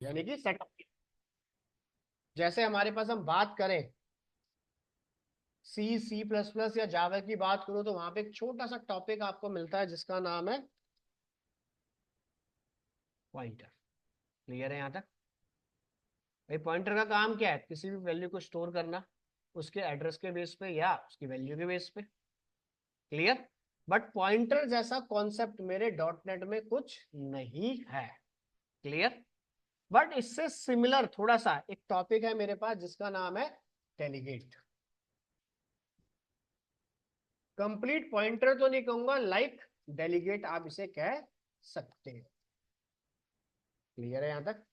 यानी कि सेट, जैसे हमारे पास हम बात करें C++ या जावा की बात करूं तो वहां पे एक छोटा सा टॉपिक आपको मिलता है जिसका नाम है पॉइंटर। क्लियर है यहाँ तक? भाई पॉइंटर का काम क्या है? किसी भी वैल्यू को स्टोर करना उसके एड्रेस के बेस पे या उसकी वैल्यू के बेस पे। क्लियर? बट पॉइंटर जैसा कॉन्सेप्ट मेरे डॉट नेट में कुछ नहीं है। क्लियर? बट इससे सिमिलर थोड़ा सा एक टॉपिक है मेरे पास जिसका नाम है डेलीगेट। कंप्लीट पॉइंटर तो नहीं कहूंगा, लाइक डेलीगेट आप इसे कह सकते हैं। क्लियर है यहां तक?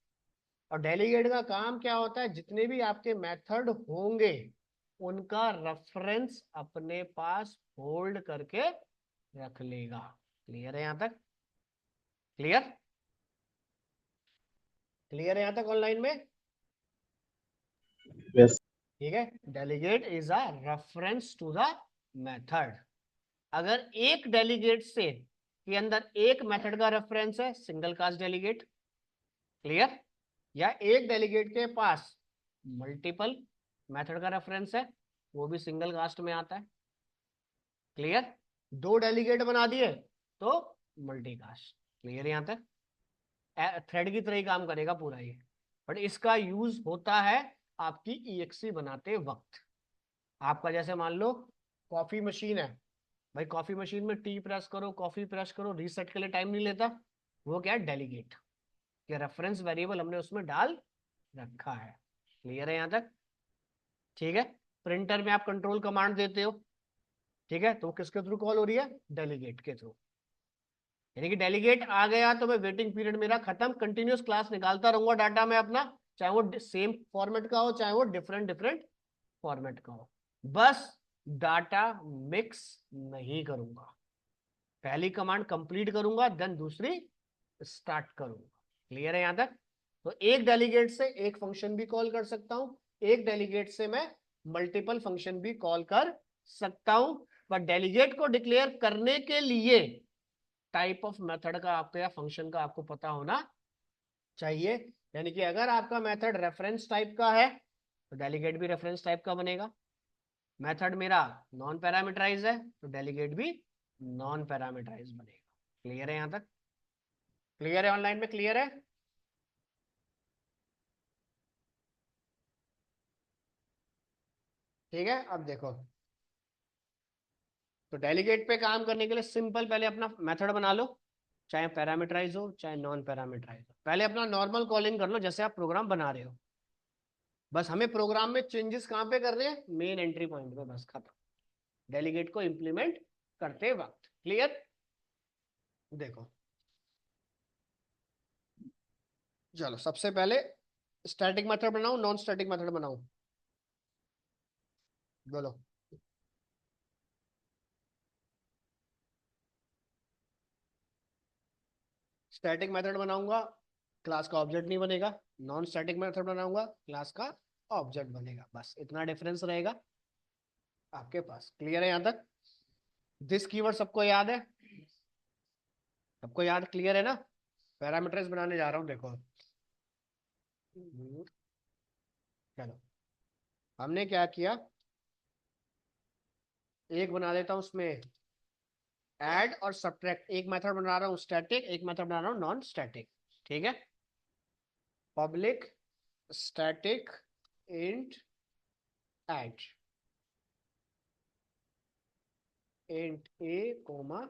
और डेलीगेट का काम क्या होता है? जितने भी आपके मेथड होंगे उनका रेफरेंस अपने पास होल्ड करके रख लेगा। क्लियर है यहां तक? क्लियर? क्लियर है यहां तक ऑनलाइन में? यस। ठीक है। Delegate is a reference to the method. अगर एक डेलीगेट से के अंदर एक मेथड का रेफरेंस है, सिंगल कास्ट डेलीगेट। क्लियर? या एक डेलीगेट के पास मल्टीपल मेथड का रेफरेंस है, वो भी सिंगल कास्ट में आता है। क्लियर? दो डेलीगेट बना दिए तो मल्टी कास्ट। क्लियर यहां तक? थ्रेड की तरह ही काम करेगा पूरा ये। बट इसका यूज होता है आपकी ईएक्सी बनाते वक्त। आपका जैसे मान लो कॉफी मशीन है, भाई कॉफी मशीन में टी प्रेस करो, कॉफी प्रेस करो, रीसेट के लिए टाइम नहीं लेता। वो क्या है? डेलीगेट के रेफरेंस वेरिएबल हमने उसमें डाल रखा है। क्लियर है यहां तक? ठीक है। प्रिंटर में आप कंट्रोल कमांड देते हो, ठीक है, तो किसके थ्रू कॉल हो रही है? डेलीगेट के थ्रू। यानी कि डेलीगेट आ गया तो मैं वेटिंग पीरियड मेरा खत्म, कंटिन्यूस क्लास निकालता रहूंगा डाटा में अपना, चाहे वो सेम फॉर्मेट का हो चाहे वो डिफरेंट डिफरेंट फॉर्मेट का हो। बस डाटा मिक्स नहीं करूंगा। पहली कमांड कंप्लीट करूंगा देन दूसरी स्टार्ट करूंगा। क्लियर है यहां तक? तो एक डेलीगेट से एक फंक्शन भी कॉल कर सकता हूं, एक डेलीगेट से मैं मल्टीपल फंक्शन भी कॉल कर सकता हूं। पर डेलीगेट को डिक्लेयर करने के लिए टाइप ऑफ मेथड का आपको या फंक्शन का आपको पता होना चाहिए। यानी कि अगर आपका मेथड रेफरेंस टाइप का है तो डेलीगेट भी रेफरेंस टाइप का बनेगा। मेथड मेरा नॉन पैरामीटराइज है तो डेलीगेट भी नॉन पैरामीटराइज बनेगा। क्लियर है यहां तक? क्लियर है ऑनलाइन में? क्लियर है? ठीक है। अब देखो, तो डेलीगेट पे काम करने के लिए सिंपल पहले अपना मेथड बना लो, चाहे पैरामीटराइज हो चाहे नॉन पैरामीटराइज हो। पहले अपना नॉर्मल कॉलिंग कर लो जैसे आप प्रोग्राम बना रहे हो। बस हमें प्रोग्राम में चेंजेस कहां पे करने हैं? मेन एंट्री पॉइंट पे, बस खत्म। डेलीगेट को इंप्लीमेंट करते वक्त। क्लियर? देखो, चलो सबसे पहले स्टैटिक मेथड बनाऊं नॉन स्टैटिक मेथड बनाऊं? बोलो। स्टैटिक मेथड बनाऊंगा, क्लास का ऑब्जेक्ट नहीं बनेगा। नॉन स्टैटिक मेथड बनाऊंगा, क्लास का ऑब्जेक्ट बनेगा। बस इतना डिफरेंस रहेगा आपके पास। क्लियर है यहां तक? दिस कीवर्ड सबको याद है? सबको याद? क्लियर है ना? पैरामीटर्स बनाने जा रहा हूं, देखो। चलो, हमने क्या किया, एक बना देता हूं उसमें ऐड और सब्ट्रैक्ट। एक मेथड बना रहा हूं स्टैटिक, एक मेथड बना रहा हूं नॉन स्टैटिक। ठीक है। Public static int add, int A comma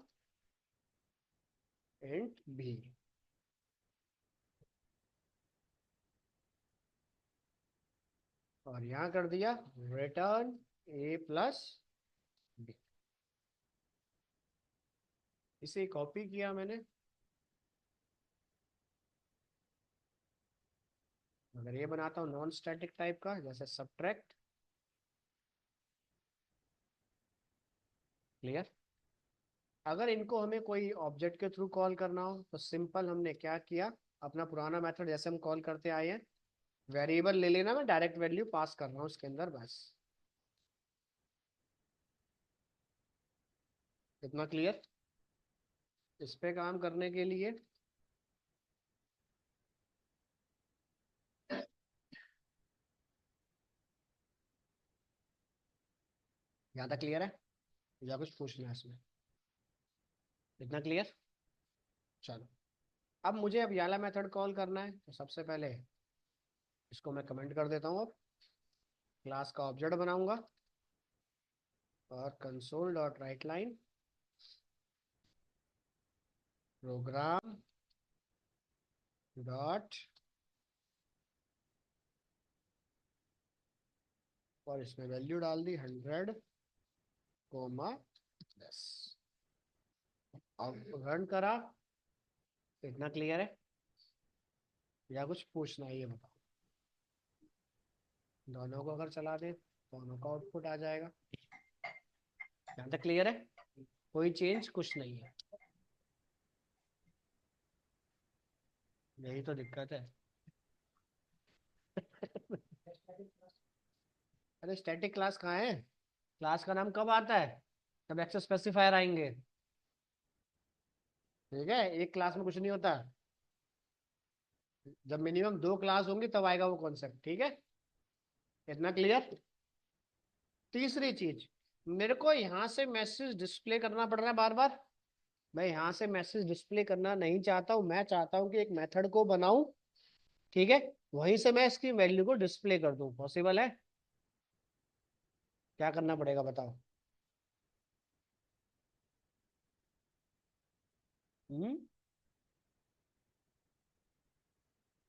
int B. और यहां कर दिया रिटर्न ए प्लस बी। इसे कॉपी किया मैंने। अगर ये बनाता हूँ नॉन स्टैटिक टाइप का जैसे सब्ट्रैक्ट। क्लियर? अगर इनको हमें कोई ऑब्जेक्ट के थ्रू कॉल करना हो तो सिंपल हमने क्या किया, अपना पुराना मेथड जैसे हम कॉल करते आए हैं, वेरिएबल ले लेना, मैं डायरेक्ट वैल्यू पास कर रहा हूँ उसके अंदर, बस इतना। क्लियर? इस पे काम करने के लिए यहाँ तक क्लियर है या कुछ पूछना है इसमें? इतना क्लियर? चलो, अब मुझे अब याला मेथड कॉल करना है, तो सबसे पहले इसको मैं कमेंट कर देता हूँ। अब क्लास का ऑब्जेक्ट बनाऊंगा और console dot write line program dot, और इसमें वैल्यू डाल दी 100, 10। अब रन करा। इतना क्लियर है या कुछ पूछना है ये बताओ? दोनों को अगर चला दे, दोनों का आउटपुट आ जाएगा। यहाँ तक क्लियर है? कोई चेंज कुछ नहीं है। यही तो दिक्कत है। अरे स्टैटिक क्लास कहाँ है? क्लास का नाम कब आता है? जब एक्सेस स्पेसिफायर आएंगे। ठीक है, एक क्लास में कुछ नहीं होता। जब मिनिमम 2 क्लास होंगी तब आएगा वो कॉन्सेप्ट। ठीक है, इतना क्लियर? तीसरी चीज, मेरे को यहाँ से मैसेज डिस्प्ले करना पड़ रहा है बार बार। मैं यहाँ से मैसेज डिस्प्ले करना नहीं चाहता हूँ। मैं चाहता हूँ कि एक मेथड को बनाऊं, ठीक है, वहीं से मैं इसकी वैल्यू को डिस्प्ले कर दूं। पॉसिबल है? क्या करना पड़ेगा बताओ? हम्म,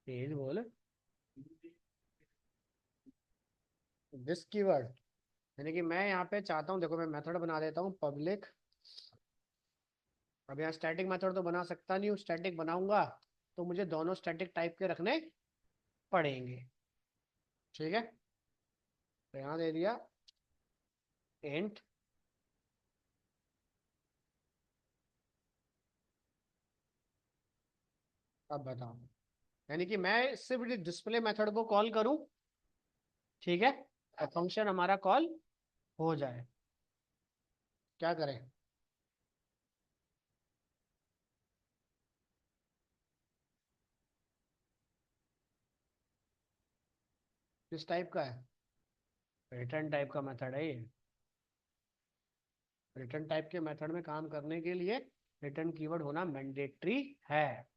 तेज बोल। दिस कीवर्ड, यानी कि मैं यहाँ पे चाहता हूँ, देखो मैं मेथड बना देता हूँ पब्लिक। अब यहाँ स्टैटिक मेथड तो बना सकता नहीं हूँ। स्टैटिक बनाऊंगा तो मुझे दोनों स्टैटिक टाइप के रखने पड़ेंगे। ठीक है, तो यहाँ दे दिया इंट। अब बताओ, यानी कि मैं सिर्फ डिस्प्ले मेथड को कॉल करूं, ठीक है, और फंक्शन हमारा कॉल हो जाए। क्या करें? किस टाइप का है? रिटर्न टाइप का मेथड है ये। रिटर्न टाइप के मेथड में काम करने के लिए रिटर्न कीवर्ड होना मैंडेटरी है।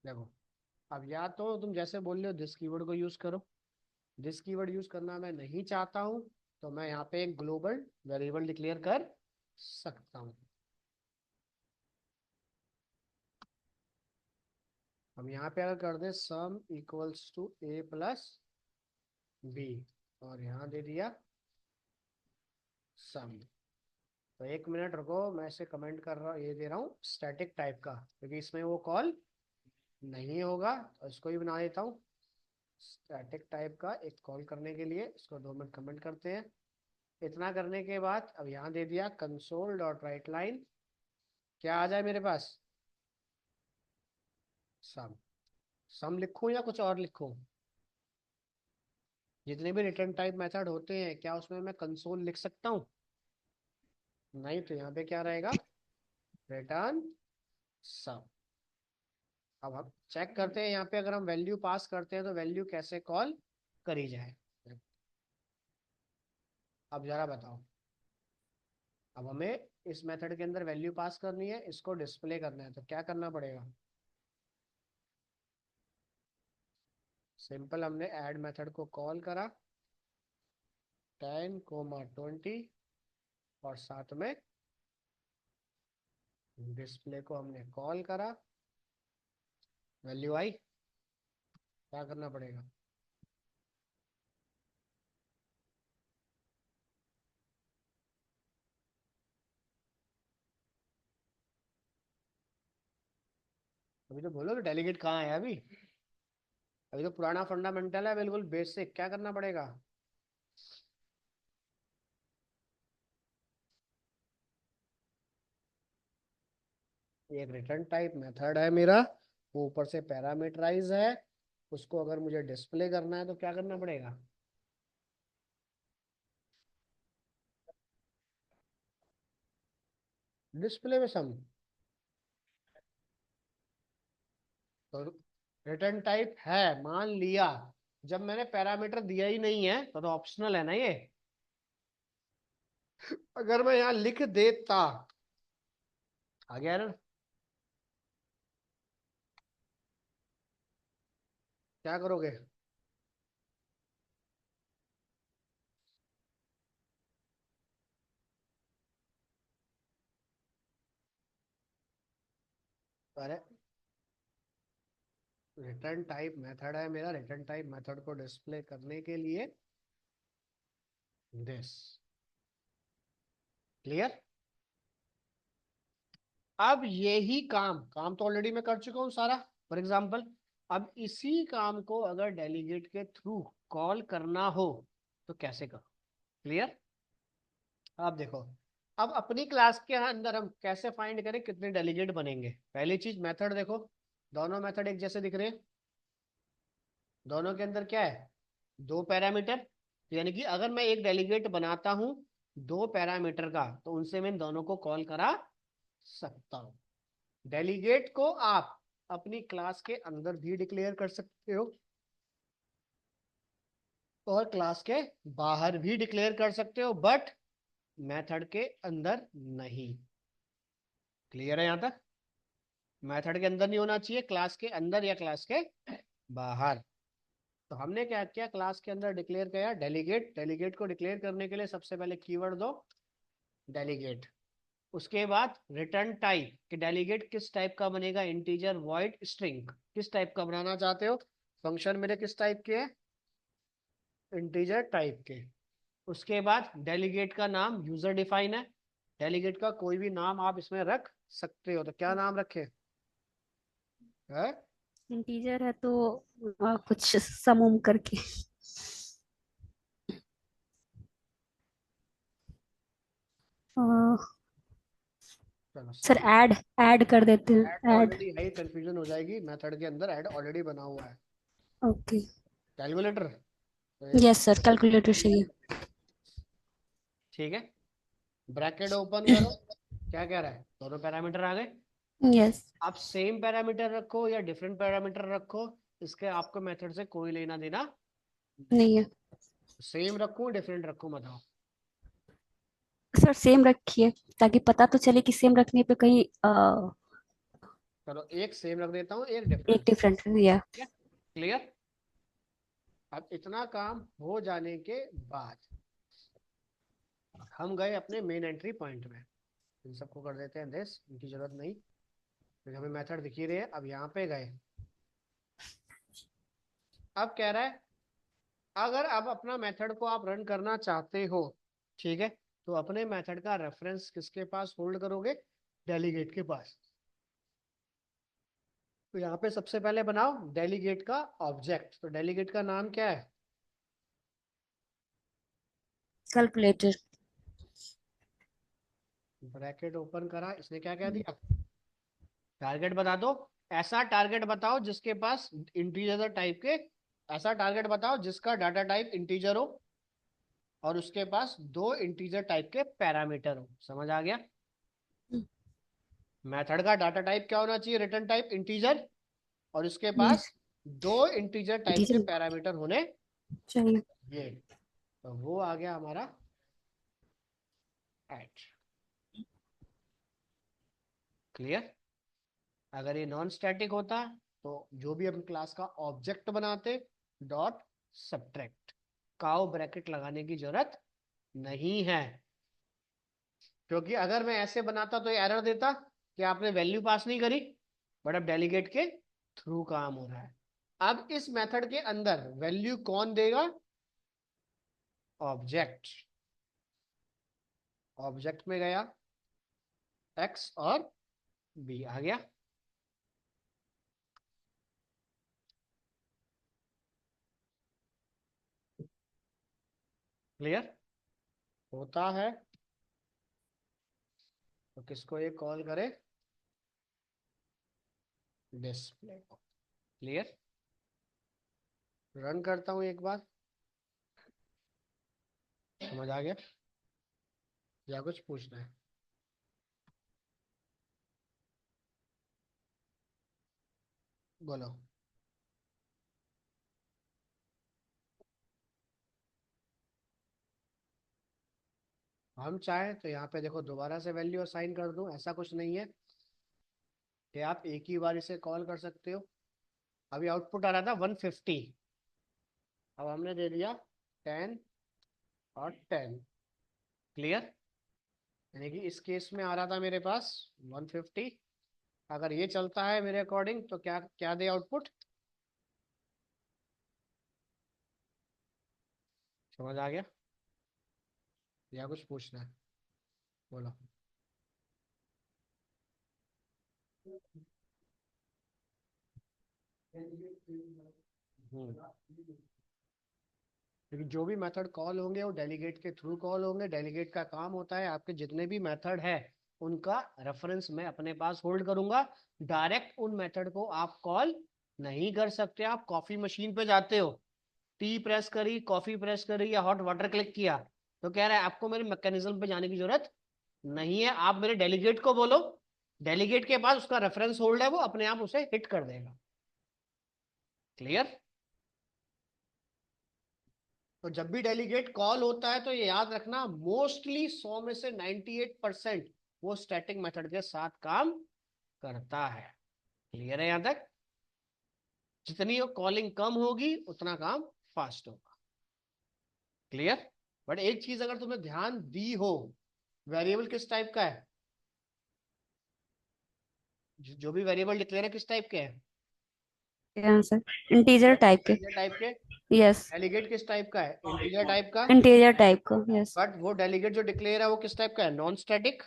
देखो, अब या तो तुम जैसे बोल रहे हो दिस कीवर्ड को यूज करो। दिस कीवर्ड यूज करना मैं नहीं चाहता हूं, तो मैं यहाँ पे एक ग्लोबल वेरिएबल डिक्लेयर कर सकता हूँ। हम यहाँ पे अगर कर दे sum equals to A plus B, और यहाँ दे दिया सम, तो 1 मिनट रुको, मैं इसे कमेंट कर रहा हूँ, ये दे रहा हूँ स्टैटिक टाइप का, क्योंकि इसमें वो कॉल नहीं होगा, तो इसको ही बना देता हूँ स्टैटिक टाइप का। एक कॉल करने के लिए इसको 2 मिनट कमेंट करते हैं। इतना करने के बाद अब यहाँ दे दिया कंसोल डॉट राइट लाइन, क्या आ जाए मेरे पास? सम। सम लिखूं या कुछ और लिखूं? जितने भी रिटर्न टाइप मेथड होते हैं, क्या उसमें मैं कंसोल लिख सकता हूँ? नहीं, तो यहाँ पे क्या रहेगा? रिटर्न सम। अब हम चेक करते हैं यहाँ पे, अगर हम वैल्यू पास करते हैं तो वैल्यू कैसे कॉल करी जाए। अब जरा बताओ, अब हमें इस मेथड के अंदर वैल्यू पास करनी है, इसको डिस्प्ले करना है, तो क्या करना पड़ेगा? सिंपल, हमने ऐड मेथड को कॉल करा 10, 20, और साथ में डिस्प्ले को हमने कॉल करा, वैल्यू आई। क्या करना पड़ेगा? अभी तो बोलो कि डेलीगेट कहाँ है अभी? अभी तो पुराना फंडामेंटल है, बिल्कुल बेसिक। क्या करना पड़ेगा? एक रिटर्न टाइप मेथड है मेरा, वो ऊपर से पैरामीटराइज है, उसको अगर मुझे डिस्प्ले करना है तो क्या करना पड़ेगा? डिस्प्ले में सम। तो रिटर्न टाइप है, मान लिया, जब मैंने पैरामीटर दिया ही नहीं है तो ऑप्शनल है ना ये। अगर मैं यहां लिख देता, आ गया ना, क्या करोगे? अरे रिटर्न टाइप मेथड है मेरा, रिटर्न टाइप मेथड को डिस्प्ले करने के लिए दिस। क्लियर? अब यही काम काम तो ऑलरेडी मैं कर चुका हूं सारा, फॉर एग्जाम्पल। अब इसी काम को अगर डेलीगेट के थ्रू कॉल करना हो तो कैसे करो? क्लियर? अब देखो, अब अपनी क्लास के अंदर हम कैसे फाइंड करें कितने डेलीगेट बनेंगे? पहली चीज मेथड देखो, दोनों मेथड एक जैसे दिख रहे हैं, दोनों के अंदर क्या है? दो पैरामीटर। यानी कि अगर मैं एक डेलीगेट बनाता हूं दो पैरामीटर का, तो उनसे मैं इन दोनों को कॉल करा सकता हूं। डेलीगेट को आप अपनी क्लास के अंदर भी डिक्लेयर कर सकते हो और क्लास के बाहर भी डिक्लेयर कर सकते हो, बट मेथड के अंदर नहीं। क्लियर है यहां तक? मेथड के अंदर नहीं होना चाहिए, क्लास के अंदर या क्लास के बाहर। तो हमने क्या किया, क्लास के अंदर डिक्लेयर किया डेलीगेट। डेलीगेट को डिक्लेयर करने के लिए सबसे पहले कीवर्ड दो डेलीगेट, उसके बाद रिटर्न टाइप कि डेलीगेट किस टाइप का बनेगा, इंटीजर, वॉइड, स्ट्रिंग, किस टाइप का बनाना चाहते हो। फंक्शन मेरे किस टाइप के है? इंटीजर टाइप के। उसके बाद डेलीगेट का नाम यूजर डिफाइन है, डेलीगेट का कोई भी नाम आप इसमें रख सकते हो, तो क्या नाम रखे है? इंटीजर है तो कुछ समूम करके। अ, चलो सर सम। ऐड ऐड कर देते ऐड हैं, ऐड। ऑलरेडी है, कंफ्यूजन हो जाएगी, मेथड के अंदर ऐड ऑलरेडी बना हुआ है। ओके। कैलकुलेटर तो यस सर, कैलकुलेटर चाहिए। ठीक है, ब्रैकेट ओपन करो, क्या कह रहा है? दोनों पैरामीटर आ गए। यस। आप सेम पैरामीटर रखो या डिफरेंट पैरामीटर रखो, इसके आपको मेथड से कोई लेना देना नहीं। नहीं है। सेम रखूं डिफरेंट रखूं बताओ? सर सेम रखिए, ताकि पता तो चले कि सेम रखने पे कहीं चलो एक सेम रख देता हूँ, एक एक डिफरेंट। डिफरेंट या। क्लियर? अब इतना काम हो जाने के बाद हम गए अपने मेन एंट्री पॉइंट में। इन सबको कर देते हैं दिस, इनकी जरूरत नहीं क्योंकि हमें मेथड दिख ही रहे हैं। अब यहाँ पे गए, अब कह रहा है अगर अब अपना मेथड को आप रन करना चाहते हो, ठीक है, तो अपने मेथड का रेफरेंस किसके पास होल्ड करोगे? डेलीगेट के पास। तो यहाँ पे सबसे पहले बनाओ डेलीगेट का ऑब्जेक्ट। तो डेलीगेट का नाम क्या है? कैलकुलेटर। ब्रैकेट ओपन करा, इसने क्या कह दिया? टारगेट बता दो। ऐसा टारगेट बताओ जिसके पास इंटीजर टाइप के, ऐसा टारगेट बताओ जिसका डाटा टाइप इंटीजर हो और उसके पास दो इंटीजर टाइप के पैरामीटर हो। समझ आ गया? मेथड का डाटा टाइप क्या होना चाहिए? रिटर्न टाइप इंटीजर, और उसके यस। पास दो इंटीजर टाइप के इंटीजर पैरामीटर होने चाहिए। ये। तो वो आ गया हमारा एट। क्लियर? अगर ये नॉन स्टैटिक होता तो जो भी हम क्लास का ऑब्जेक्ट बनाते, डॉट सब्ट्रैक्ट, काउ ब्रैकेट लगाने की जरूरत नहीं है। क्योंकि अगर मैं ऐसे बनाता तो ये एरर देता कि आपने वैल्यू पास नहीं करी, बट अब डेलीगेट के थ्रू काम हो रहा है। अब इस मेथड के अंदर वैल्यू कौन देगा? ऑब्जेक्ट। ऑब्जेक्ट में गया, एक्स और बी आ गया। क्लियर होता है तो किसको ये कॉल करे? डिस्प्ले को। क्लियर? रन करता हूं एक बार, समझ आ गया या कुछ पूछना है? बोलो। हम चाहें तो यहाँ पे देखो दोबारा से वैल्यू असाइन कर दूं, ऐसा कुछ नहीं है कि आप एक ही बार इसे कॉल कर सकते हो। अभी आउटपुट आ रहा था 150, अब हमने दे दिया 10 और 10। क्लियर? यानी कि इस केस में आ रहा था मेरे पास 150, अगर ये चलता है मेरे अकॉर्डिंग तो क्या क्या दे आउटपुट? समझ आ गया या कुछ पूछना है? बोलो। क्योंकि जो भी मेथड कॉल होंगे वो डेलीगेट के थ्रू कॉल होंगे। डेलीगेट का काम होता है आपके जितने भी मेथड है उनका रेफरेंस मैं अपने पास होल्ड करूंगा। डायरेक्ट उन मेथड को आप कॉल नहीं कर सकते। आप कॉफी मशीन पे जाते हो, टी प्रेस करी, कॉफी प्रेस करी या हॉट वाटर क्लिक किया, तो कह रहा है आपको मेरे मैकेनिज्म पे जाने की जरूरत नहीं है, आप मेरे डेलीगेट को बोलो, डेलीगेट के पास उसका रेफरेंस होल्ड है, वो अपने आप उसे हिट कर देगा। क्लियर? तो जब भी डेलीगेट कॉल होता है तो ये याद रखना, मोस्टली 100 में से 98% वो स्टैटिक मेथड के साथ काम करता है। क्लियर है यहां तक? जितनी कॉलिंग कम होगी उतना काम फास्ट होगा। क्लियर? बट एक चीज अगर तुमने ध्यान दी हो, वेरिएबल किस टाइप का है? जो भी वेरिएबल डिक्लेयर है किस टाइप के हैं? आंसर इंटीजर टाइप के। इंटीजर टाइप के। यस। डेलीगेट किस टाइप का है? इंटीजर टाइप का। इंटीजर टाइप को। यस। बट वो डेलीगेट जो डिक्लेयर है वो किस टाइप का है? Non static.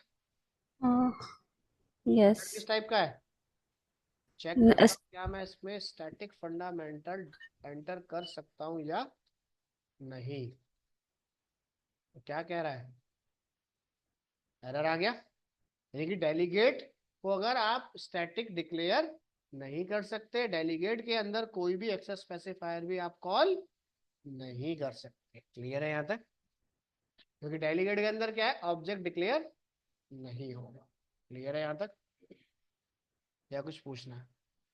यस। किस टाइप का है? चेक करता हूँ क्या मैं इसमें स्टैटिक फंडामेंटल एंटर कर सकता हूँ या नहीं। तो क्या कह रहा है? एरर आ गया। यानी कि डेलीगेट को अगर आप स्टैटिक डिक्लेयर नहीं कर सकते, डेलीगेट के अंदर कोई भी एक्सेस स्पेसिफायर भी आप कॉल नहीं कर सकते। क्लियर है यहाँ तक? क्योंकि डेलीगेट के अंदर क्या है? ऑब्जेक्ट डिक्लेयर नहीं होगा। क्लियर है यहाँ तक या कुछ पूछना है?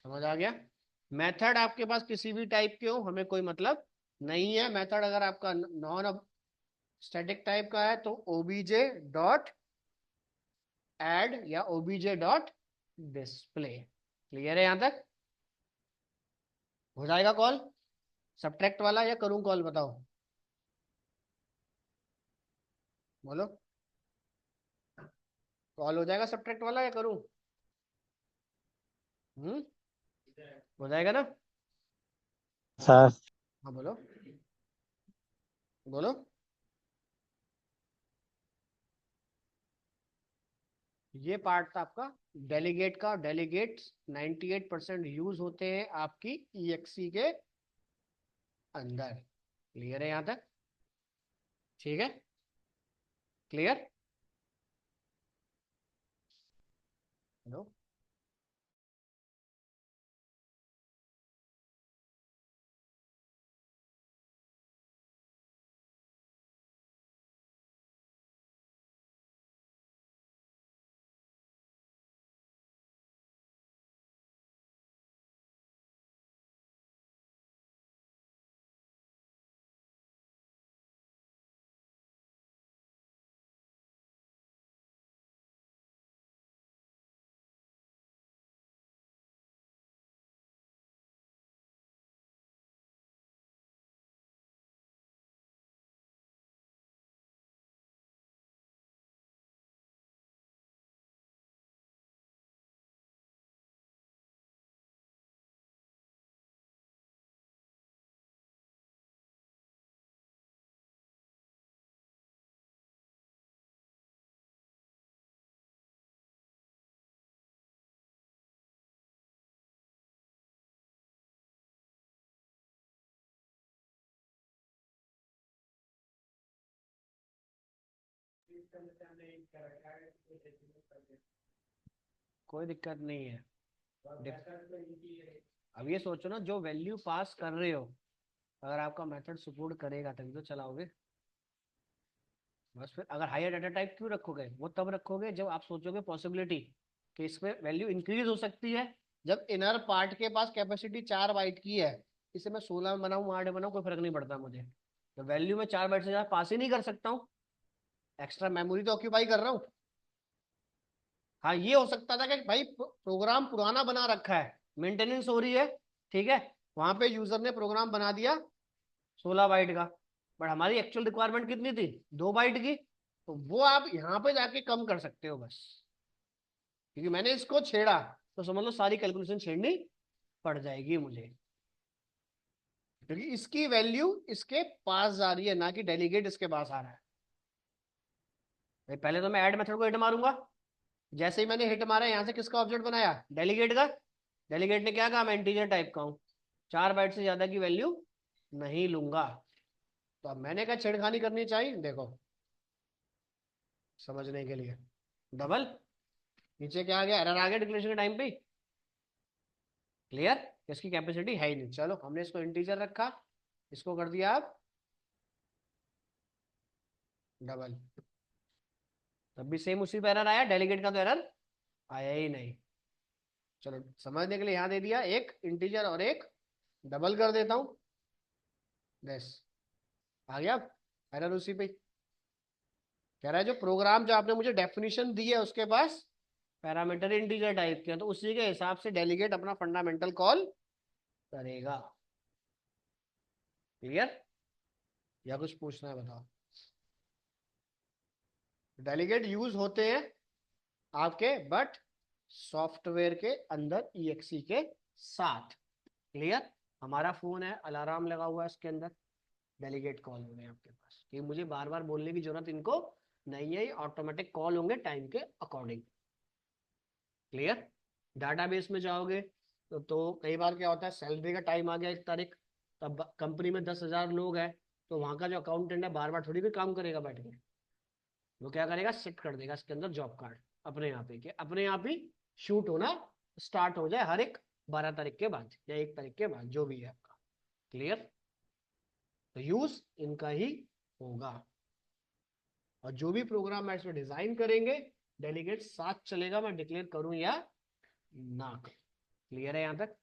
समझ आ गया? मेथड आपके पास किसी भी टाइप के हो हमें कोई मतलब नहीं है। मेथड अगर आपका नॉन स्टैटिक टाइप का है तो ओबीजे डॉट एड या ओबीजे डॉट डिस्प्ले। क्लियर है यहां तक? हो जाएगा कॉल सब्ट्रैक्ट वाला या करूं कॉल? बताओ, बोलो। कॉल हो जाएगा सब्ट्रैक्ट वाला या करूं? हम्म, हो जाएगा ना? सर हाँ बोलो, बोलो। ये पार्ट था आपका डेलीगेट का। डेलीगेट 98% यूज होते हैं आपकी EXE के अंदर। क्लियर है यहां तक? ठीक है, क्लियर? हेलो। कोई दिक्कत नहीं है। अब ये सोचो ना, जो वैल्यू पास कर रहे हो अगर आपका मेथड सपोर्ट करेगा तभी तो चलाओगे। बस फिर अगर हायर डाटा टाइप क्यों रखोगे? वो तब रखोगे जब आप सोचोगे पॉसिबिलिटी कि इसमें वैल्यू इंक्रीज हो सकती है। जब इनर पार्ट के पास कैपेसिटी 4 बाइट की है, इसे मैं 16 में बनाऊं 8 में बनाऊं कोई फर्क नहीं पड़ता मुझे, तो वैल्यू में 4 बाइट से ज्यादा पास ही नहीं कर सकता हूँ। एक्स्ट्रा मेमोरी तो ऑक्यूपाई कर रहा हूं। हाँ, ये हो सकता था कि भाई प्रोग्राम पुराना बना रखा है, मेंटेनेंस हो रही है, ठीक है, वहां पे यूजर ने प्रोग्राम बना दिया 16 बाइट का, बट हमारी एक्चुअल रिक्वायरमेंट कितनी थी, 2 बाइट की। तो वो आप यहाँ पे जाके कम कर सकते हो बस, क्योंकि मैंने इसको छेड़ा, तो समझ लो सारी कैलकुलेशन छेड़नी पड़ जाएगी मुझे, क्योंकि इसकी वैल्यू इसके पास जा रही है, ना कि डेलीगेट इसके पास आ रहा है। भाई पहले तो मैं ऐड मेथड को हिट मारूंगा, जैसे ही मैंने हिट मारा, यहाँ से किसका ऑब्जेक्ट बनाया, डेलीगेट का। डेलीगेट ने क्या कहा, मैं इंटीजर टाइप का हूं, 4 बाइट से ज्यादा की वैल्यू नहीं लूंगा। तो अब मैंने क्या छेड़खानी करनी चाहिए, देखो समझने के लिए, डबल, नीचे क्या आ गया, एरर आ गया डिक्लेरेशन के टाइम पे। क्लियर, इसकी कैपेसिटी है ही नहीं। चलो हमने इसको इंटीजर रखा, इसको कर दिया आप डबल, तब भी सेम उसी पे एरर आया, डेलीगेट का तो एरर आया ही नहीं। चलो समझने के लिए यहाँ दे दिया, एक इंटीजर और एक डबल कर देता हूं, बस आ गया एरर उसी पे। कह रहा है जो प्रोग्राम जो आपने मुझे डेफिनेशन दी है उसके पास पैरामीटर इंटीजर टाइप के, तो उसी के हिसाब से डेलीगेट अपना फंडामेंटल कॉल करेगा। क्लियर, या कुछ पूछना है बताओ। डेलीगेट यूज होते हैं आपके बट सॉफ्टवेयर के अंदर EXE के साथ। क्लियर, हमारा फोन है, अलार्म लगा हुआ है इसके अंदर, डेलीगेट कॉल हो गए आपके पास, कि मुझे बार बार बोलने की जरूरत इनको नहीं है, ऑटोमेटिक कॉल होंगे टाइम के अकॉर्डिंग। क्लियर, डाटाबेस में जाओगे तो कई बार क्या होता है, सैलरी का टाइम आ गया 1 तारीख, तब कंपनी में 10,000 लोग हैं, तो वहां का जो अकाउंटेंट है बार बार थोड़ी कोई काम करेगा बैठ के, वो क्या करेगा, सेट कर देगा इसके अंदर जॉब कार्ड अपने आप ही के, अपने आप ही शूट होना स्टार्ट हो जाए हर एक 12 तारीख के बाद या 1 तारीख के बाद, जो भी है आपका। क्लियर, तो यूज इनका ही होगा, और जो भी प्रोग्राम मैं इसमें डिजाइन करेंगे डेलीगेट साथ चलेगा, मैं डिक्लेयर करूं या ना करूं। क्लियर है यहां तक,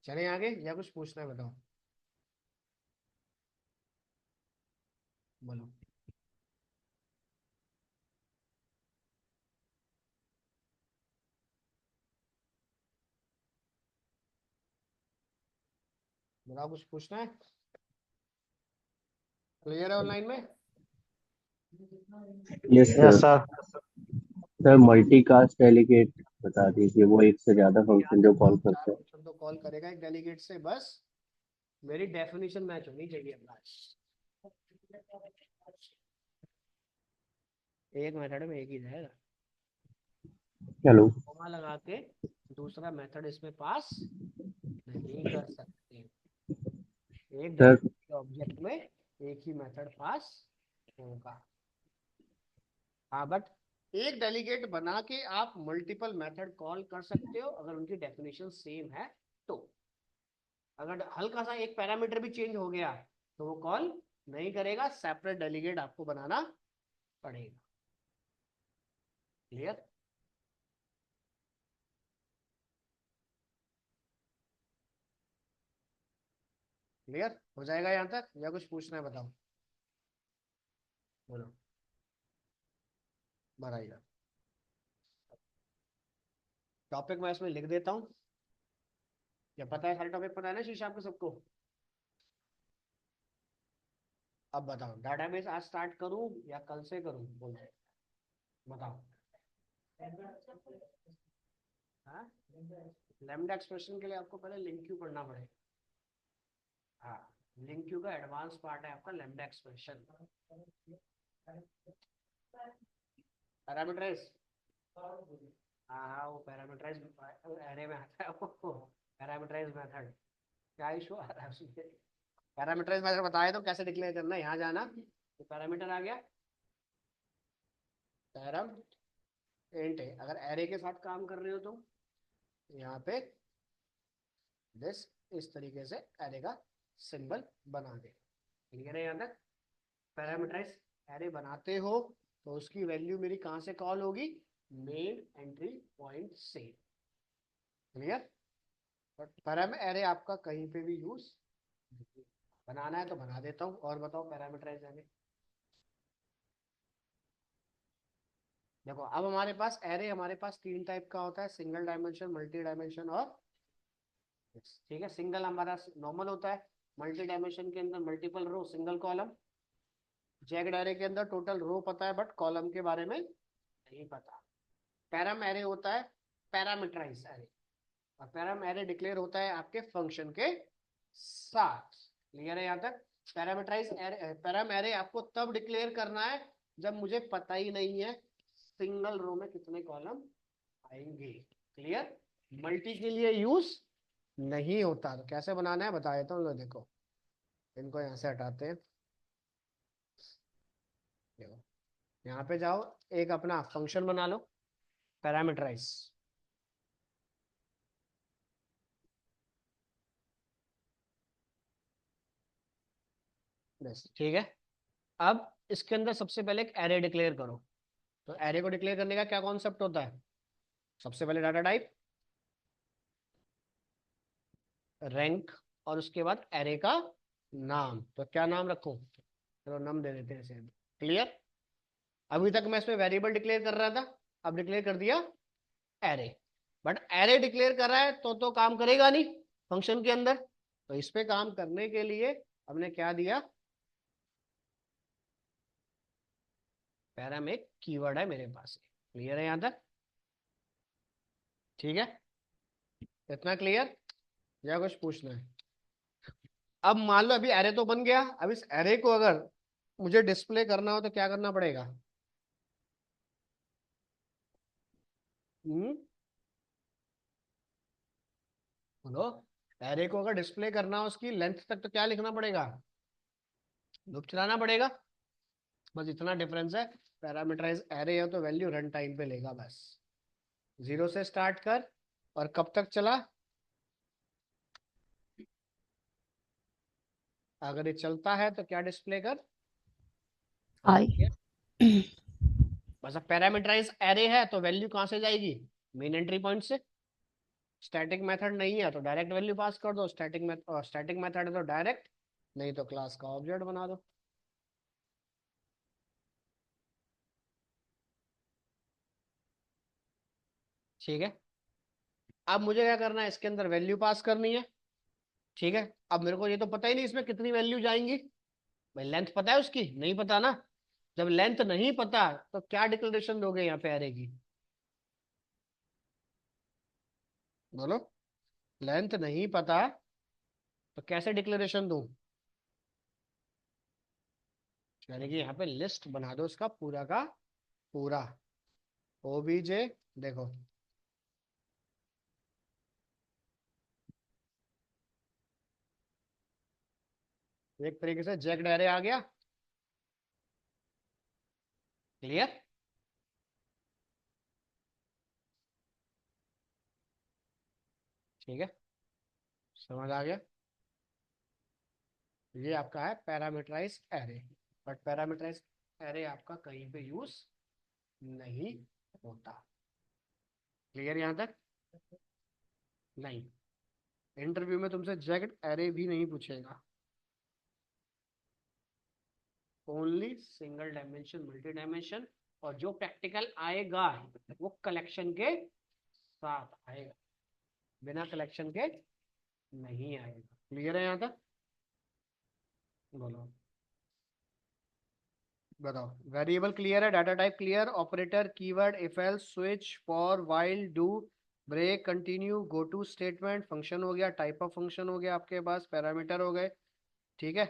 चले आगे या कुछ पूछना है बताओ, बोलो। बताओ कुछ पूछना है, क्लियर है ऑनलाइन में। Yes yes sir. Sir. Sir multicast delegate बता दीजिए, वो एक से ज्यादा फंक्शन जो कॉल करते हैं। तो कॉल करेगा एक डेलीगेट से, बस मेरी डेफिनेशन मैच होनी चाहिए अपना, एक मेथड में एक ही जाएगा, चलो कॉमा लगा के दूसरा मेथड इसमें पास नहीं कर सकते, एक सर। डेलीगेट ऑब्जेक्ट में एक ही मेथड पास होगा। हाँ बट एक डेलीगेट बना के आप मल्टीपल मेथड कॉल कर सकते हो अगर उनकी डेफिनेशन सेम है तो। अगर हल्का सा एक पैरामीटर भी चेंज हो गया तो वो कॉल नहीं करेगा, सेपरेट डेलीगेट आपको बनाना पड़ेगा। क्लियर, क्लियर हो जाएगा यहाँ तक, या कुछ पूछना है बताओ, बोलो बढ़ाइए। टॉपिक मैं इसमें लिख देता हूँ, या पता है सारे टॉपिक पता है ना शीशा आपको सबको। अब बताओ डाटाबेस आज स्टार्ट करूं या कल से करूं, बोलो बताओ। हाँ, लैम्डा एक्सप्रेशन के लिए आपको पहले लिंक क्यू पढ़ना पड़ेगा। हाँ, लिंक क्यू का एडवांस पार्ट है आपका लैम्डा एक्सप्रेशन। पैरामीटराइज, हाँ वो पैरामीटराइज एरे में आता है, वो पैरामीटराइज मेथड। क्या इशू आ रहा है उसमें, पैरामीटराइज मेथड बताए तो कैसे डिक्लेयर करना है, यहाँ जाना तो पैरामीटर आ गया, पैराम इंट है, अगर एरे के साथ काम कर रहे हो तो यहाँ पे दिस इस तरीके से एरे का सिंबल बना दे। क्लियर है यहाँ तक, पैरामीटराइज एरे बनाते हो तो उसकी वैल्यू मेरी कहाँ से कॉल होगी, मेन एंट्री पॉइंट से। क्लियर, बट पैराम एरे आपका कहीं पे भी यूज बनाना है तो बना देता हूँ, और बताओ पैरामीटराइज एरे। देखो अब हमारे पास एरे, हमारे पास तीन टाइप का होता है, सिंगल डायमेंशन, मल्टी डायमेंशन और ठीक है। सिंगल हमारा नॉर्मल होता है, मल्टी डायमेंशन के अंदर मल्टीपल रो सिंगल कॉलम, जैक्ड एरे के अंदर टोटल रो पता है बट कॉलम के बारे में नहीं पता। पैराम एरे होता है पैरामीटराइज एरे, और पैराम एरे डिक्लेयर होता है आपके फंक्शन के साथ। क्लियर है यहाँ तक? पैरामीटराइज एरे, पैराम एरे आपको तब डिक्लेयर करना है जब मुझे पता ही नहीं है सिंगल रो में कितने कॉलम आएंगे। क्लियर? मल्टी के लिए यूज नहीं होता। तो कैसे बनाना है बता देता हूँ। लो देखो, इनको यहाँ से हटाते हैं। देखो यहाँ पे जाओ, एक अपना फंक्शन बना लो पैरामीटराइज। बस ठीक है। अब इसके अंदर सबसे पहले एक एरे डिक्लेयर करो। तो एरे को डिक्लेयर करने का क्या कॉन्सेप्ट होता है? सबसे पहले डाटा टाइप, रैंक, और उसके बाद एरे का नाम। तो क्या नाम रखूं? चलो नाम दे देते हैं इसे। क्लियर? अभी तक मैं इसमें वेरिएबल डिक्लेयर कर रहा था, अब डिक्लेयर कर दिया एरे। बट एरे डिक्लेयर कर रहा है तो काम करेगा नहीं फंक्शन के अंदर। तो इस पे काम करने के लिए हमने क्या दिया? पैराम एक कीवर्ड है मेरे पास। क्लियर है यहां तक? ठीक है, इतना क्लियर या कुछ पूछना है? अब मान लो अभी एरे तो बन गया, अब इस एरे को अगर मुझे डिस्प्ले करना हो तो क्या करना पड़ेगा? हम्म बोलो। एरे को अगर डिस्प्ले करना हो उसकी लेंथ तक तो क्या लिखना पड़ेगा? लूप चलाना पड़ेगा। बस इतना डिफरेंस है। पैरामीटराइज एरे है तो वैल्यू रन टाइम पे लेगा बस। 0 से स्टार्ट कर और कब तक चला? अगर ये चलता है तो क्या डिस्प्ले कर? आई। बस अब पैरामीटराइज एरे है तो वैल्यू कहां से जाएगी? मेन एंट्री पॉइंट से। स्टैटिक मेथड नहीं है तो डायरेक्ट वैल्यू पास कर दो, स्टैटिक मेथड है तो डायरेक्ट, नहीं तो क्लास का ऑब्जेक्ट बना दो। ठीक है, अब मुझे क्या करना है? इसके अंदर वैल्यू पास करनी है। ठीक है, अब मेरे को ये तो पता ही नहीं इसमें कितनी वैल्यू जाएंगी। भाई लेंथ पता है उसकी? नहीं पता ना। जब लेंथ नहीं पता तो क्या डिक्लेरेशन दोगे यहाँ पे एरे की? बोलो। लेंथ नहीं पता तो कैसे डिक्लेरेशन दूं? यानी कि यहाँ पे लिस्ट बना दो इसका पूरा का पूरा। ओबीजे, देखो एक तरीके से जैक्ड एरे आ गया। क्लियर? ठीक है, समझ आ गया? ये आपका है parameterize array. But parameterize array आपका कहीं पे यूज नहीं होता। क्लियर यहां तक? नहीं, इंटरव्यू में तुमसे जैक्ड एरे भी नहीं पूछेगा। Only single dimension, multi dimension, और जो प्रैक्टिकल आएगा वो कलेक्शन के साथ आएगा, बिना कलेक्शन के नहीं आएगा। क्लियर है यहाँ तक? बोलो, बताओ। वेरिएबल क्लियर है, data type clear, operator, keyword, if else, switch, for, while, do, break, continue, go to statement, function हो गया, टाइप ऑफ फंक्शन हो गया आपके पास, पैरामीटर हो गए। ठीक है,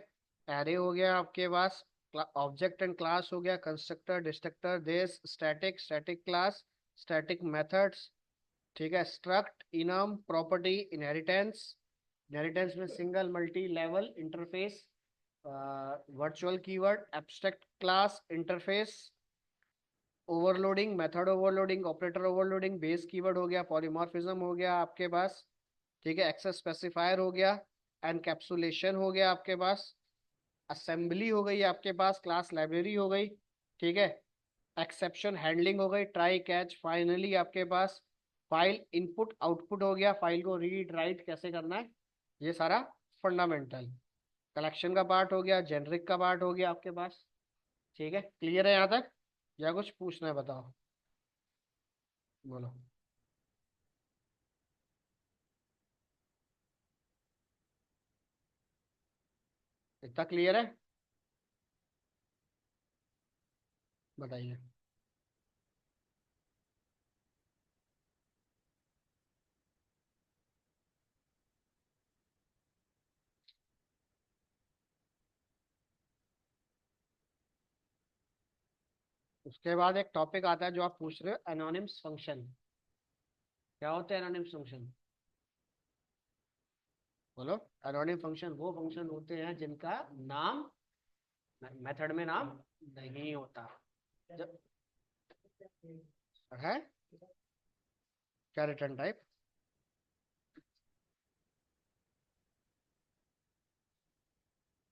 एरे हो गया आपके पास, ऑब्जेक्ट एंड क्लास हो गया, constructor, destructor, this, static, static class, static methods. ठीक है, struct, enum, property, inheritance. Inheritance में single, multi, level, interface, virtual keyword, abstract class, interface, overloading, method overloading, operator overloading, base keyword हो गया, polymorphism हो गया आपके पास। ठीक है, एक्सेस स्पेसिफायर हो गया, एनकैप्सुलेशन हो गया आपके पास, असेंबली हो गई आपके पास, क्लास लाइब्रेरी हो गई। ठीक है, एक्सेप्शन हैंडलिंग हो गई, ट्राई कैच, फाइनली आपके पास फाइल इनपुट आउटपुट हो गया, फाइल को रीड राइट कैसे करना है ये सारा फंडामेंटल। कलेक्शन का पार्ट हो गया, जेनरिक का पार्ट हो गया आपके पास। ठीक है, क्लियर है यहाँ तक या कुछ पूछना है बताओ? बोलो। इतना क्लियर है? बताइए। उसके बाद एक टॉपिक आता है जो आप पूछ रहे हो, एनोनिम्स फंक्शन। क्या होते हैं एनोनिम्स फंक्शन? बोलो। एनोनिम फंक्शन वो फंक्शन होते हैं जिनका नाम मेथड में नाम नहीं होता। जब है क्या रिटर्न टाइप?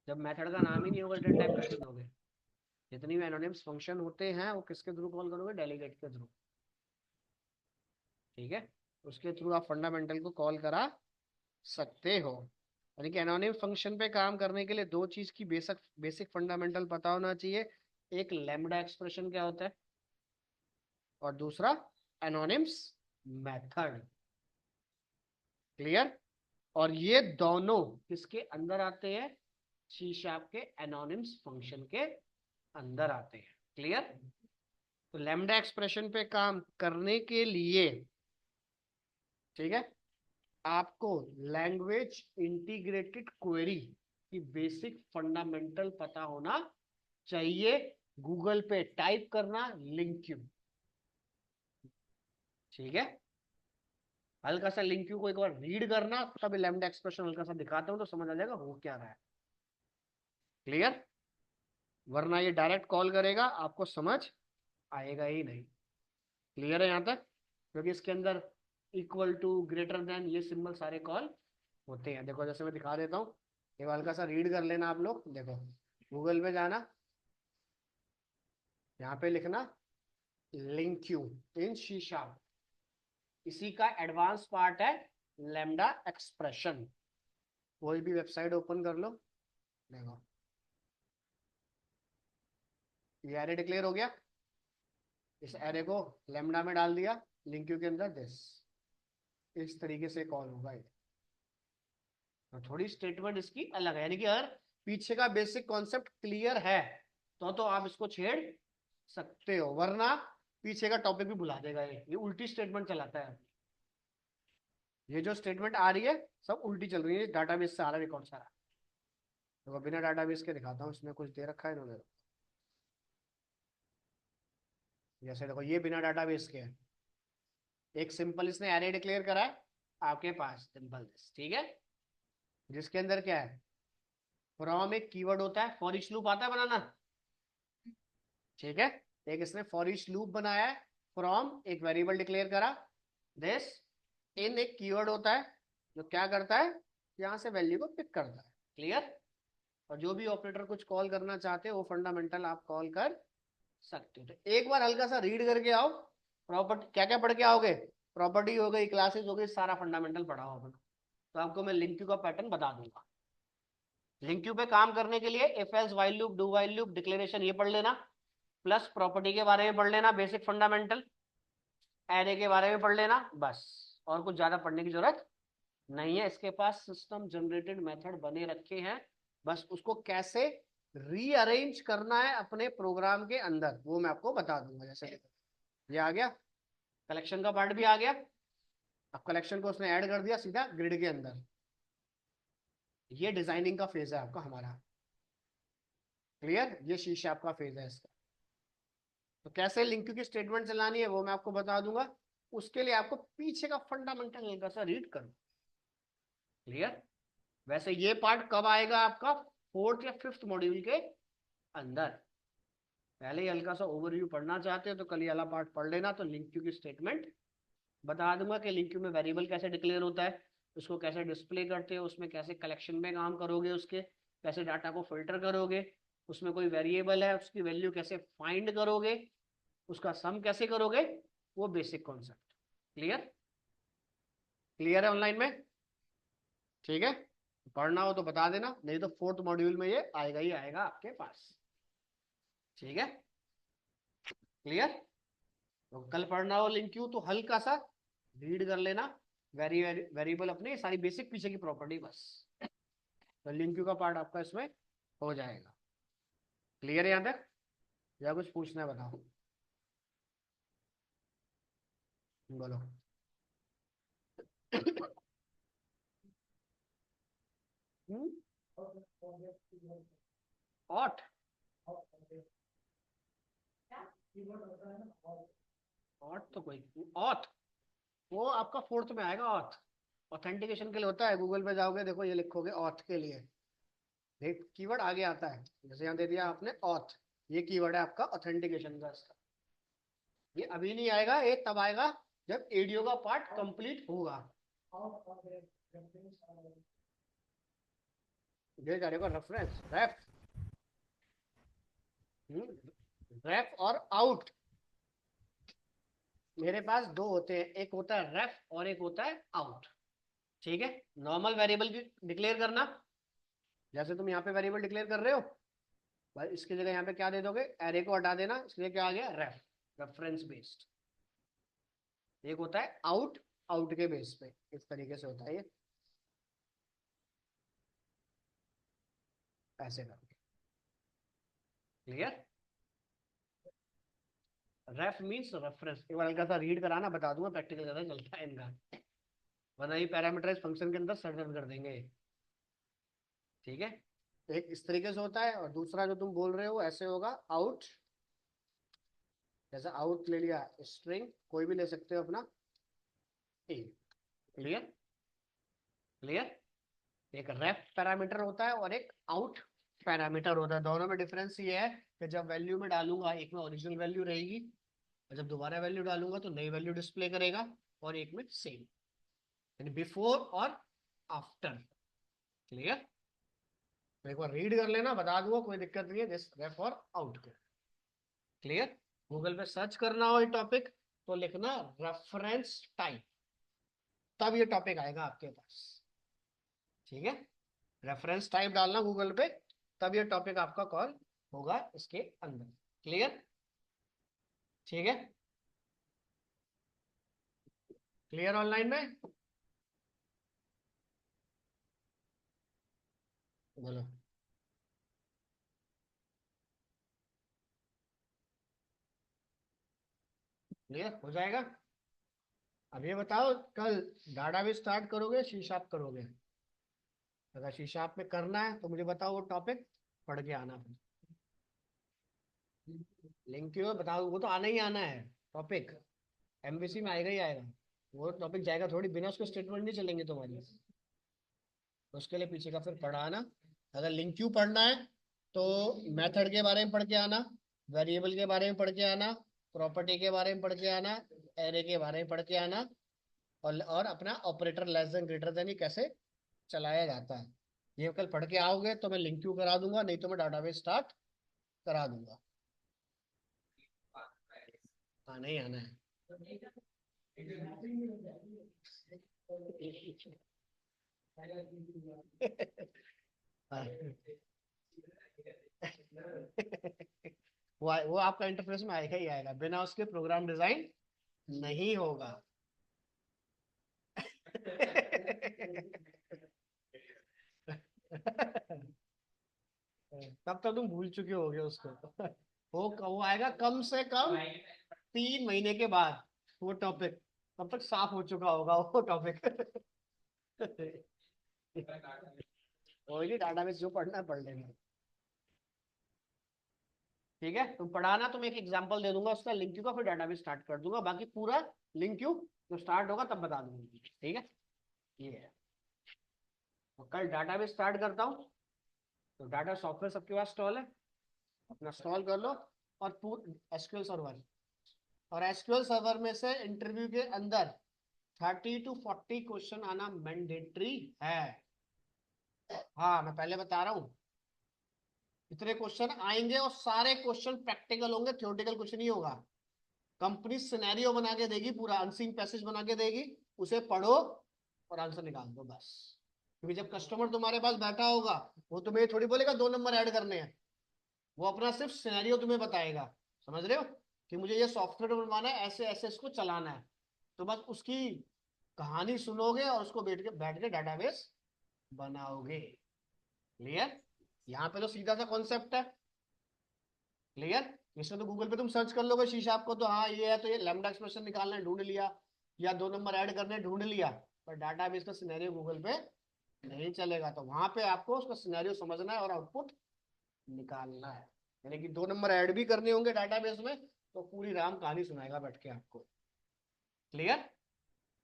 जब मेथड का नाम ही नहीं होगा रिटर्न टाइप कैसे दोगे? जितनी भी एनोनिम्स फंक्शन होते हैं वो किसके थ्रू कॉल करोगे? डेलीगेट के थ्रू। ठीक है, उसके थ्रू आप फंडामेंटल को कॉल करा सकते हो। यानी कि एनोनिम फंक्शन पे काम करने के लिए दो चीज की बेसिक बेसिक फंडामेंटल पता होना चाहिए। एक लैम्बडा एक्सप्रेशन क्या होता है, और दूसरा एनोनिम्स मेथड। क्लियर? और ये दोनों किसके अंदर आते हैं? सी शार्प के एनोनिम्स फंक्शन के अंदर आते हैं। क्लियर? तो लैम्बडा एक्सप्रेशन पे काम करने के लिए, ठीक है, आपको लैंग्वेज इंटीग्रेटेड क्वेरी की बेसिक फंडामेंटल पता होना चाहिए। गूगल पे टाइप करना लिंक क्यू। ठीक है, हल्का सा लिंक क्यू को एक बार रीड करना, तब लैम्बडा एक्सप्रेशन हल्का सा दिखाता हूं तो समझ आ जाएगा हो क्या रहा है। क्लियर? वरना ये डायरेक्ट कॉल करेगा, आपको समझ आएगा ही नहीं। क्लियर है यहाँ तक? क्योंकि इसके अंदर इक्वल टू, ग्रेटर देन, ये सिंबल सारे कॉल होते हैं। देखो जैसे मैं दिखा देता हूँ, ये हल्का सा रीड कर लेना आप लोग। देखो, गूगल पे जाना, यहाँ पे लिखना link Q in C sharp, इसी का एडवांस पार्ट है लैम्बडा एक्सप्रेशन। कोई भी वेबसाइट ओपन कर लो, देखो ये एरे डिक्लेयर हो गया। इस एरे को लैम्बडा में डाल दिया, लिंक क्यू के अंदर दिस, इस तरीके से कॉल होगा ये। तो थोड़ी स्टेटमेंट इसकी अलग है, यानी कि अगर पीछे का बेसिक कॉन्सेप्ट क्लियर है तो आप इसको छेड़ सकते हो, वरना पीछे का टॉपिक भी भुला देगा। ये उल्टी स्टेटमेंट चलाता है। ये जो स्टेटमेंट आ रही है सब उल्टी चल रही है, डाटाबेस से आ रहा है रिकॉर्ड सारा। तो बिना डाटाबेस के दिखाता हूँ, इसमें कुछ दे रखा है इन्होंने। जैसे देखो ये बिना डाटाबेस के है, एक सिंपल इसने एरे डिक्लेयर करा है आपके पास, सिंपल दिस। ठीक है, जिसके अंदर क्या है, फ्रॉम एक कीवर्ड होता है, फॉर ईच लूप आता है बनाना। ठीक है, एक इसने फॉर ईच लूप बनाया है, फ्रॉम एक वेरिएबल डिक्लेयर करा, दिस इन एक कीवर्ड होता है जो क्या करता है, यहां से वैल्यू को पिक करता है। क्लियर? और जो भी ऑपरेटर कुछ कॉल करना चाहते हो वो फंडामेंटल आप कॉल कर सकते हो। तो एक बार हल्का सा रीड करके आओ। प्रॉपर्टी क्या क्या पढ़ के आओगे? प्रॉपर्टी हो गई, क्लासेस हो गई, सारा फंडामेंटल पढ़ाओ अपना। तो आपको मैं लिंक क्यू का पैटर्न बता दूंगा। लिंक क्यू पे काम करने के लिए if else while loop, do while loop, declaration ये पढ़ लेना, प्लस प्रॉपर्टी के बारे में पढ़ लेना बेसिक फंडामेंटल, एरे के बारे में पढ़ लेना, बस। और कुछ ज्यादा पढ़ने की जरूरत नहीं है। इसके पास सिस्टम जनरेटेड मेथड बने रखे हैं, बस उसको कैसे रीअरेंज करना है अपने प्रोग्राम के अंदर वो मैं आपको बता दूंगा। जैसे ये आ गया, कलेक्शन का पार्ट भी आ गया। अब कलेक्शन को उसने ऐड कर दिया सीधा ग्रिड के अंदर। ये डिजाइनिंग का फेज है आपका हमारा। क्लियर? ये शीशा आपका फेज है इसका। तो कैसे लिंक की स्टेटमेंट चलानी है वो मैं आपको बता दूंगा। उसके लिए आपको पीछे का फंडामेंटल हल्का सा रीड करो। क्लियर? वैसे ये पार्ट कब आएगा आपका? फोर्थ या फिफ्थ मॉड्यूल के अंदर। पहले ही हल्का सा ओवरव्यू पढ़ना चाहते हो तो कल ये वाला पार्ट पढ़ लेना, तो लिंक क्यू की स्टेटमेंट बता दूंगा कि लिंक क्यू में वेरिएबल कैसे डिक्लेयर होता है, उसको कैसे डिस्प्ले करते हो, उसमें कैसे कलेक्शन में काम करोगे, उसके कैसे डाटा को फिल्टर करोगे, उसमें कोई वेरिएबल है उसकी वैल्यू कैसे फाइंड करोगे, उसका सम कैसे करोगे, वो बेसिक कॉन्सेप्ट। क्लियर? क्लियर है ऑनलाइन में? ठीक है, पढ़ना हो तो बता देना, नहीं तो फोर्थ मॉड्यूल में ये आएगा ही आएगा आपके पास। ठीक है? क्लियर? तो कल पढ़ना हो लिंक क्यू तो हल्का सा रीड कर लेना, वेरिएबल अपने सारी बेसिक पीछे की प्रॉपर्टी बस, तो लिंक क्यू का पार्ट आपका इसमें हो जाएगा। क्लियर है यहाँ तक, या कुछ पूछना है बताओ, बोलो। ऑट, ऑट तो कोई, ऑथ वो आपका फोर्थ में आएगा। ऑथ ऑथेंटिकेशन के लिए होता है, गूगल पे जाओगे देखो ये लिखोगे ऑथ के लिए, देख कीवर्ड आगे आता है, जैसे यहाँ दे दिया आपने ऑथ, ये कीवर्ड है आपका ऑथेंटिकेशन का। इसका ये अभी नहीं आएगा, ये तब आएगा जब एडियो का पार्ट कंप्लीट होगा। ये जाएगा रेफरेंस, रेफ और आउट। मेरे पास दो होते हैं, एक होता है रेफ और एक होता है आउट। ठीक है, नॉर्मल वेरिएबल डिक्लेयर करना, जैसे तुम यहाँ पे वेरिएबल डिक्लेयर कर रहे हो, भाई इसकी जगह यहाँ पे क्या दे दोगे, एरे को हटा देना, इसलिए क्या आ गया रेफ, रेफरेंस बेस्ड। एक होता है आउट, आउट के बेस पे, इस तरीके से होता है ये, ऐसे करके। क्लियर, रेफ मींस रेफरेंस। एक बार हल्का सा रीड कराना, बता दूंगा, प्रैक्टिकल ज्यादा चलता है इनका, वरना ये पैरामीटराइज फंक्शन के अंदर सर्च कर देंगे। ठीक है, एक इस तरीके से होता है, और दूसरा जो तुम बोल रहे हो ऐसे होगा आउट, जैसे आउट ले लिया स्ट्रिंग, कोई भी ले सकते हो अपना ए। Clear, clear. एक रेफ पैरामीटर होता है और एक आउट पैरामीटर होता है, दोनों में डिफरेंस ये है कि जब वैल्यू में डालूंगा एक में ओरिजिनल वैल्यू रहेगी, और जब दोबारा वैल्यू डालूंगा तो नई वैल्यू डिस्प्ले करेगा, और एक में सेम, यानी बिफोर और आफ्टर। क्लियर, तो एक बार रीड कर लेना, बता दूंगा, कोई दिक्कत नहीं है, दिस रेफ और आउट को। क्लियर, गूगल पे सर्च करना हो ये टॉपिक तो लिखना रेफरेंस टाइप, तब ये टॉपिक आएगा आपके पास। ठीक है, रेफरेंस टाइप डालना गूगल पे, तब ये टॉपिक आपका कॉल होगा इसके अंदर। क्लियर, ठीक है, क्लियर ऑनलाइन में, बोलो। क्लियर हो जाएगा। अब ये बताओ, कल डाटा भी स्टार्ट करोगे, शीशाप करोगे? अगर शीशाप में करना है तो मुझे बताओ, वो टॉपिक पढ़ के आना। लिंक क्यों बताओ, वो तो आना ही आना है टॉपिक, एमवीसी में आएगा ही आएगा, वो टॉपिक जाएगा थोड़ी, बिना उसके स्टेटमेंट नहीं चलेंगे तुम्हारी, उसके लिए पीछे का फिर पढ़ाना। अगर लिंक क्यू पढ़ना है तो मेथड के बारे में पढ़ के आना, वेरिएबल के बारे में पढ़ के आना, प्रॉपर्टी के बारे में पढ़ के आना, एरे के बारे में पढ़ के आना, और अपना operator less than greater than कैसे चलाया जाता है, ये कल पढ़ के आओगे तो मैं लिंक क्यू करा दूंगा, नहीं तो मैं डाटाबेस स्टार्ट करा दूंगा। आना ही आना है। वो आपका इंटरफेस में आएगा ही आएगा, बिना उसके प्रोग्राम डिजाइन नहीं होगा। तब तक तुम भूल चुके होगे उसको। वो आएगा कम से कम 3 महीने के बाद वो टॉपिक, तब तक साफ हो चुका होगा वो टॉपिक। वही डाटाबेस जो पढ़ना है पढ़ लेना। ठीक है, तुम पढ़ाना, तुम एक एग्जांपल दे दूंगा उसका लिंक क्यू का, फिर डाटाबेस स्टार्ट कर दूंगा, बाकी पूरा लिंक क्यू जो स्टार्ट होगा तब बता दूंगा। ठीक है, ये है। तो कल डाटाबेस स्टार्ट करता हूँ, तो डाटा सॉफ्टवेयर सबके पास इंस्टॉल है, अपना इंस्टॉल कर लो, और एसक्यूएल सर्वर, और एसक्यूएल सर्वर में से इंटरव्यू के अंदर 30 to 40 क्वेश्चन आना मैंडेटरी है। हाँ मैं पहले बता रहा हूँ, इतने क्वेश्चन आएंगे, और सारे क्वेश्चन प्रैक्टिकल होंगे, थ्योरेटिकल कुछ नहीं होगा। कंपनी सिनेरियो बना के देगी, पूरा अनसीन पैसेज बना के देगी, उसे पढ़ो और आंसर निकाल दो बस। क्योंकि जब कस्टमर तुम्हारे पास बैठा होगा, वो तुम्हें थोड़ी बोलेगा 2 नंबर ऐड करने हैं, वो अपना सिर्फ सिनेरियो तुम्हें बताएगा, समझ रहे हो? कि मुझे ये सॉफ्टवेयर बनवाना है, ऐसे ऐसे इसको चलाना है, तो बस उसकी कहानी सुनोगे और उसको बैठ के डाटाबेस बनाओगे। क्लियर? यहाँ पे तो सीधा सा कॉन्सेप्ट है। क्लियर? इसमें तो गूगल पे तुम सर्च कर लोगे शीशा आपको, तो हाँ ये है, तो ये लैम्डा एक्सप्रेशन निकालना है, ढूंढ लिया, या 2 नंबर ऐड करने हैं, ढूंढ लिया। पर डाटाबेस का सिनेरियो गूगल पे नहीं चलेगा, तो वहां पे आपको उसका सिनेरियो समझना है और आउटपुट निकालना है। यानी कि 2 नंबर ऐड भी करने होंगे डाटाबेस में, तो पूरी राम कहानी सुनाएगा बैठ के आपको। क्लियर?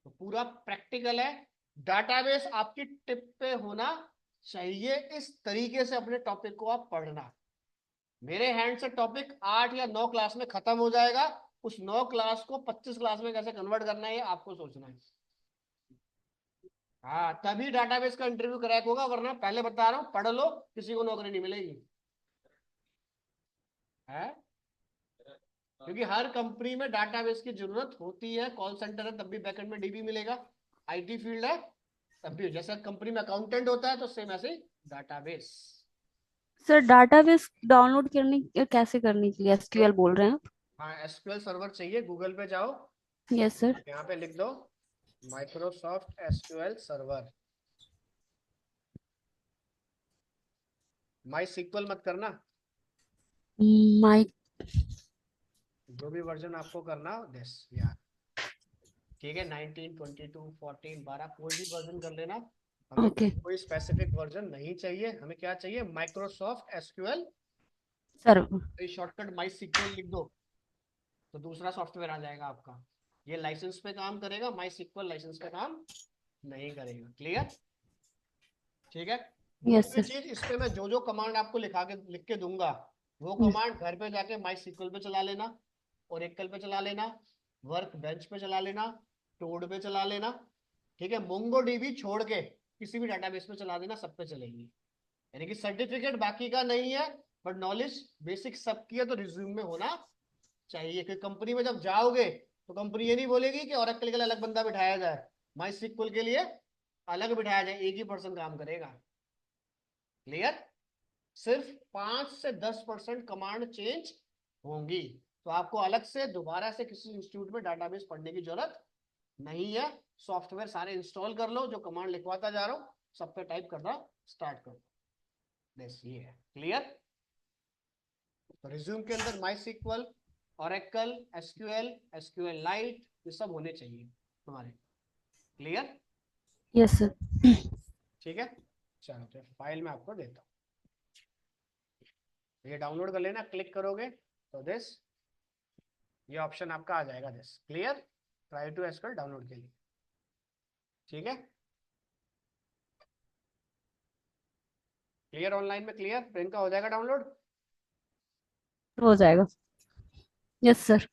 तो पूरा प्रैक्टिकल है। डाटाबेस आपकी टिप पे होना चाहिए। इस तरीके से अपने टॉपिक को आप पढ़ना। मेरे हैंड से टॉपिक 8 या 9 क्लास में खत्म हो जाएगा। उस 9 क्लास को 25 क्लास में कैसे कन्वर्ट करना है, ये आपको सोचना है। हाँ, तभी डाटाबेस का इंटरव्यू क्रैक होगा, वरना पहले बता रहा हूं, पढ़ लो, किसी को नौकरी नहीं मिलेगी है। क्योंकि हर कंपनी में डाटाबेस की जरूरत होती है। कॉल सेंटर है तब भी बैकएंड में डीबी मिलेगा, आईटी फील्ड है तब भी, जैसे कंपनी में अकाउंटेंट होता है तो सेम ऐसे ही डाटाबेस। सर डाटाबेस डाउनलोड करनी कैसे करने के लिए एसक्यूएल बोल रहे हैं आप? हाँ, एसक्यूएल सर्वर चाहिए, गूगल पे जाओ, यस सर। यहाँ पे लिख दो माइक्रोसॉफ्ट एसक्यूएल सर्वर। माई सिक्वल मत करना, माई जो भी वर्जन आपको करना हो दिस यार। ठीक है, 19, 22, 14, 12 कोई भी वर्जन कर लेना। हमें ओके कोई स्पेसिफिक वर्जन नहीं चाहिए, हमें क्या चाहिए, माइक्रोसॉफ्ट एसक्यूएल। सर। शॉर्टकट माई सिक्वल लिख दो, तो दूसरा सॉफ्टवेयर आ जाएगा आपका। ये लाइसेंस पे काम करेगा, माई सिक्वल लाइसेंस पे काम नहीं करेगा। क्लियर? ठीक है। यस दूसरी सर। चीज, इस पे मैं जो जो कमांड आपको लिख के दूंगा, वो कमांड घर पे जाके माई सिक्वल पे चला लेना, ओरेकल पे चला लेना, वर्क बेंच पे चला लेना, टोड पे चला लेना। ठीक है, मोंगोडीबी छोड़ के किसी भी डाटाबेस पे चला देना, सब पे चलेगी। यानी कि सर्टिफिकेट बाकी का नहीं है, बट नॉलेज बेसिक सबकी है, तो रिज्यूम में होना चाहिए। कि कंपनी में जब जाओगे तो कंपनी ये नहीं बोलेगी कि ओरेकल के लिए अलग बंदा बिठाया जाए, माई सिक्वल के लिए अलग बिठाया जाए, एक ही पर्सन काम करेगा। क्लियर? सिर्फ 5 से 10% कमांड चेंज होंगी, तो आपको अलग से दोबारा से किसी इंस्टीट्यूट में डाटाबेस पढ़ने की जरूरत नहीं है। सॉफ्टवेयर सारे इंस्टॉल कर लो, जो कमांड लिखवाता जा रहा हूं सब पे टाइप करना स्टार्ट कर दो। बस ये है। क्लियर? तो रिज्यूम के अंदर MySQL, Oracle, SQL, SQLite, ये सब होने चाहिए तुम्हारे। क्लियर? Yes sir. ठीक है, चलो तो फाइल में आपको देता हूँ, ये डाउनलोड कर लेना। क्लिक करोगे तो दिस, ये ऑप्शन आपका आ जाएगा this, clear, try to SQL download के लिए। ठीक है, क्लियर? ऑनलाइन में क्लियर? प्रियंका हो जाएगा डाउनलोड? हो जाएगा। Yes sir.